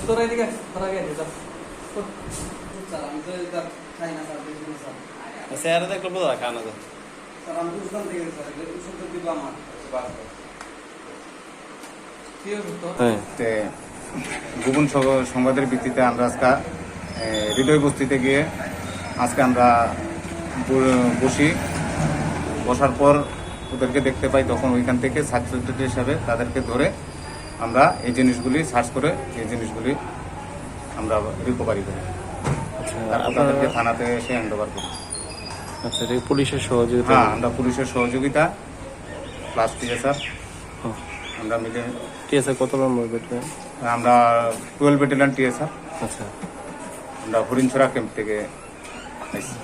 তোরা এদিকে তোরা আগে যা স্যার আমি তো এটা খাই না স্যার দেখুন স্যার স্যার দেখলো বোঝা খানা তো স্যার আমি বুঝতাম থেকে স্যার ওষুধ দিব আমার কি হতো গোপন সংবাদের ভিত্তিতে আমরা আজকে হৃদয় বস্তিতে গিয়ে আজকে আমরা বসি। বসার পর ওদেরকে দেখতে পাই, তখন ওইখান থেকে সার্চ হিসাবে তাদেরকে ধরে আমরা এই জিনিসগুলি সার্চ করে এই জিনিসগুলি আমরা রিকভারি করি। তারপর তাদেরকে থানাতে এসে হ্যান্ড ওভার করি। আচ্ছা, এটা পুলিশের সহযোগিতা? হ্যাঁ, আমরা পুলিশের সহযোগিতা প্লাস টিএসআর আমরা মিলে। টিএসআর কত নম্বর ব্যাটালিয়ন? আমরা 12 ব্যাটালিয়ন টিএসআর। আচ্ছা, আমরা হরিণছড়া ক্যাম্প থেকে আইছি।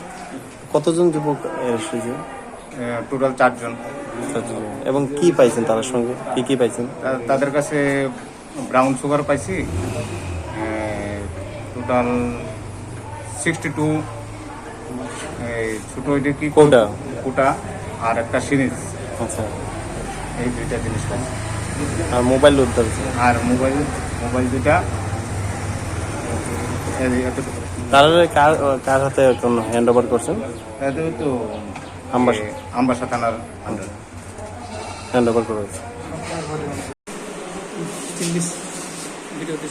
কতজন যুবক এসেছে? টোটাল 4 জন। এবং কি পাইছেন তার সঙ্গে? কি পাইছেন? তাদের কাছে ব্রাউন সুগার পাইছি, টোটাল 62, ছোটো ওইটা কি কোটা আর একটা সিরিজ। আচ্ছা, এই 2টা জিনিস পাইছি। আর মোবাইল উদ্ধার হয়েছে? আর মোবাইল 2টা। তারা কার হাতে হ্যান্ড ওভার করছেন? তো আমবাসা থানার আন্ডার হ্যান্ড ওভার করা হয়েছে। ভিডিওতে